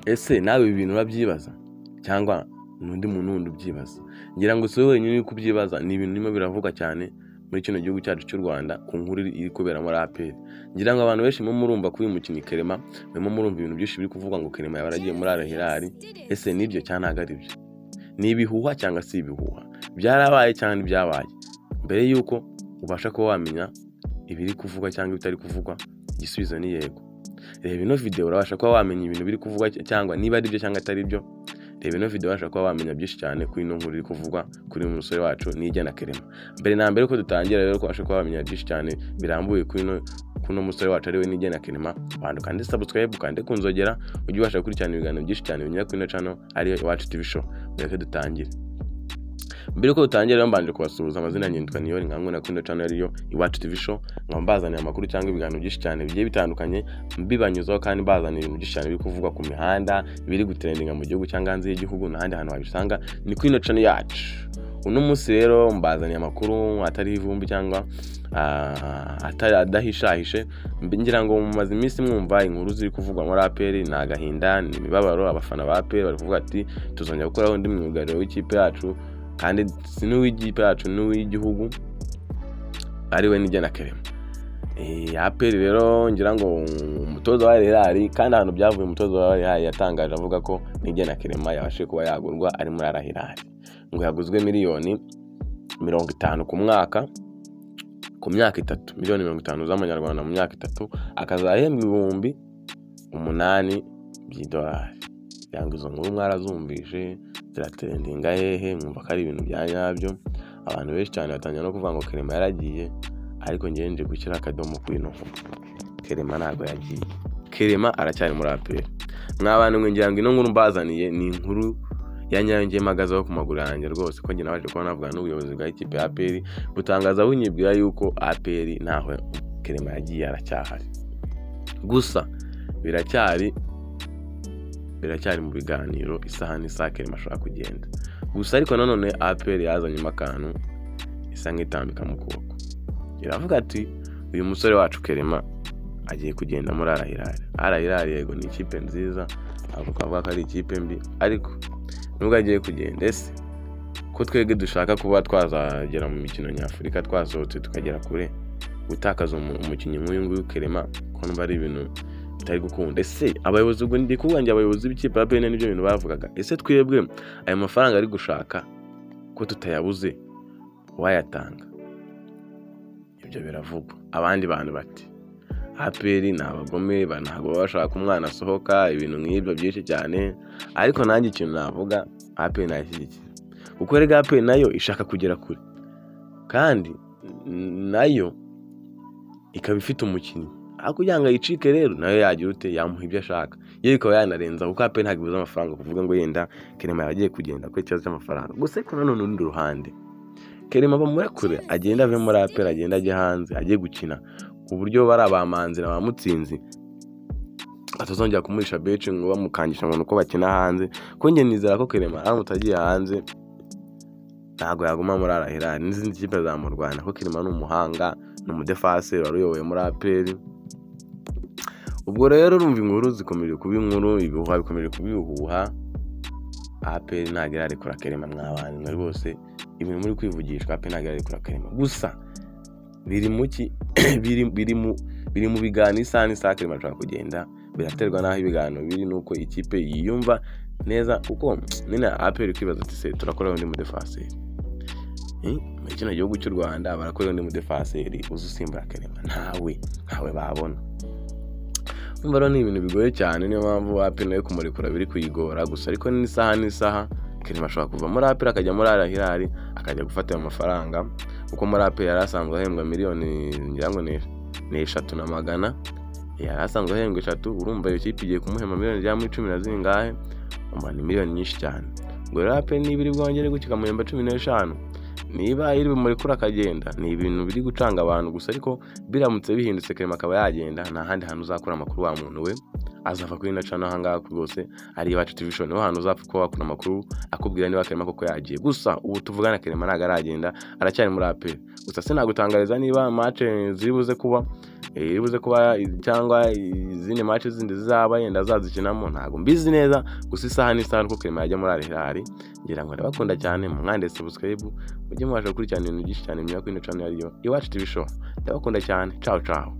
ese nawe ibi bintu urabyibaza cyangwa n'undi muntu wundi ubyibaza? Ngira ngo si wowe wenyine uri kubyibaza, ni ibintu birimo biravuga cyane muri kino gihugu cyacu cy'u Rwanda ku nkuru iri kubera muri APR. Ngira ngo abantu benshi murumva ko uyu mukinnyi Clement, murumva ibintu byinshi biri kuvuga ngo Clement yaba yaragiye muri Al Hilal. Ese nibyo cyangwa ntabwo ari byo? Ni ibihuha cyangwa si ibihuha? Byarabaye cyangwa byabaye? Mbere yuko ubasha kuba wamenya ibiri kuvugwa cyangwa ibitari kuvugwa, igisubizo ni yego. Reba ino video urabasha kuba wamenya ibintu biri kuvugwa cyangwa niba ari byo cyangwa atari byo. Reba ino video urabasha kuba wamenya byinshi cyane kuri ino nkuru iri kuvugwa kuri uyu musore wacu Niyigena Clement. Mbere na mbere ko dutangira rero kubasha kuba wamenya byinshi cyane birambuye kuri ino musore wacu ariwe Niyigena Clement, bantu kandi subscribe kandi kunzogera ujye ubasha gukurikirana ibiganiro byinshi cyane binyura kuri ino channel ari Iwacu TV Show. Reka dutangire. Mbere ko dutangira rero mbanje kubasuhuza, amazina nyitwa Niyori Nkangu na kuri channel ariyo Iwacu TV Show. Nkambazaniye amakuru cyangwa ibiganiro byinshi cyane bigiye bitandukanye, mbibanyuzaho kandi bazaniye ibintu byinshi cyane biri kuvugwa ku mihanda, biri gutrendinga mu gihugu cyangwa hanze y'igihugu n'ahandi hantu wabisanga ni kuri ino channel yacu. Uno munsi rero mbazaniye amakuru atari ivumbi cyangwa adahishahishe. Ngira ngo mumaze iminsi mwumva inkuru ziri kuvugwa muri APR, ni agahinda, ni imibabaro. Abafana ba APR bari kuvuga ati tuzongera gukoraho undi myugariro w'ikipe yacu, kandi si n'uw'ikipe yacu n'uw'igihugu ariwe Niyigena Clement. APR rero ngira ngo umutoza wa Al Hilal, kandi ahantu byavuye umutoza wa Al Hilal yatangaje avuga ko Niyigena Clement yabashe kuba yagurwa ari muri Al Hilal, ngo yaguzwe miliyoni 50 ku mwaka, ku myaka 3, miliyoni 50 z'amanyarwanda mu myaka 3, akazahembwa ibihumbi 8 by'idolari. Yango izo nkuru mwarazumvise ziratrendinga hehe, mwumva ko ari ibintu bya nyabyo. Abantu benshi cyane batangira no kuvuga ngo Clement yaragiye, ariko ngiye nje gushyira akadomo kuri ino nkuru. Clement ntabwo yagiye, Clement aracyari muri APR. Mw'abantu mwe ngira ngo ino nkuru mbazaniye ni inkuru ya nyayo ngiye magazaho ku maguru yanjye rwose, ko ngiye nabaje kuba navuga n'ubuyobozi bwa ikipe ya APR butangaza bunyibwira yuko APR ntaho Clement yagiye, aracyahari. Gusa biracyari mu biganiro isaha n'isaha Clement ashobora kugenda. Gusa ariko nanone APR yazanye akantu isa nk'itambika mu kuboko, iravuga ati uyu musore wacu Clement agiye kugenda muri Al Hilal. Al Hilal yego ni ikipe nziza, ntabwo twavuga ko ari ikipe mbi, ariko nubwo agiye kugenda, ese ko twebwe dushaka kuba twazagera mu mikino nyafurika, twasohotse tukagera kure, gutakaza umukinnyi nk'uyu nguyu Clement ko numva ari ibintu bitari gukunda. Ese abayobozi ubwo ndi kuvuga abayobozi b'ikipe ya APR n'ibyo bintu bavugaga, ese twebwe ayo mafaranga ari gushaka ko tutayabuze wayatanga? Ibyo biravugwa. Abandi bantu bati APR ni abagome, ntabwo bashaka umwana asohoka, ibintu nk'ibyo byinshi cyane. Ariko nanjye ikintu navuga, APR nayishyigikira, kuko rega APR nayo ishaka kugera kure, kandi nayo ikaba ifite umukinnyi. Aho kugira ngo yicike rero nayo yagira ute yamuha ibyo ashaka, yewe ikaba yanarenza, kuko APR ntabwo ibuze amafaranga kuvuga ngo yenda Clement yagiye kugenda ko ikibazo cy'amafaranga. Gusa ariko nanone urundi ruhande, Clement bamurekure agenda ave muri APR, agenda ajye hanze, agiye gukina ku buryo bari abamanzi na bamutsinzi atazongera kumurisha betting ngo bamukangisha ngo uko bakina hanze. Ko nge nizera ko Clement aramutse agiye hanze ntabwo yaguma muri Al Hilal n'izindi kipe za mu Rwanda, ko Clement ni umuhanga, ni umudefenseur wari uyoboye muri APR. Ubwo rero urumva inkuru zikomeje kuba inkuru, ibihuha bikomeje kubihuha. APR ntabwo irarekura Clement, mw'abantu rwose ibintu muri kwivugishwa, APR ntabwo irarekura Clement. Gusa biri mu biganiro isaha n'isaha Clement ashobora kugenda. Biraterwa n'aho ibiganiro biri, nuko ikipe yiyumva neza, kuko nina APR kwibaza ati se turakora undi mudefenseur muri kino gihugu cy'u Rwanda, barakora undi mudefenseur uzusimbura Clement? ntawe babona. Umva rero ni ibintu bigoye cyane, niyo mpamvu APR nayo kumurekura biri kuyigora. Gusa ariko n'isaha n'isaha Clement ashobora kuva muri APR akajya muri Al Hilal, akajya gufata ayo mafaranga, kuko muri APR yari asanzwe ahembwa miliyoni ngira ngo ni 300 yari asanzwe ahembwa 3. Urumva iyo kipe igiye kumuhemba miliyoni ya 10 na zingahe, umva ni miliyoni nyinshi cyane. Ngo rero APR nibiri bwongere gukikamuhemba 15, niba iri bumurekura akagenda, ni ibintu biri gucanga abantu. Gusa ariko biramutse bihindutse Clement akaba yagenda, nta handi hantu uzakura amakuru wa muntu we azava kuri ino channel ahangaha rwose ari Iwacu TV Show, niho hantu uzapfa kuba wakura amakuru akubwira niba Clement koko yagiye. Gusa ubu tuvugana Clement ntabwo aragenda, aracyari muri APR. Gusa sinagutangariza niba match ziribuze kuba iribuze kuba cyangwa izindi match zindi zizaba yenda azazikinamo ntago mbizi neza, gusa isaha n'isaha nuko Clement yajya muri Al Hilal. Ngira ngo ndabakunda cyane, mwande subscribe mujye mubasha gukurikirana ibintu byinshi cyane kuri ino channel yariyo Iwacu TV Show. Ndabakunda cyane, ciao ciao.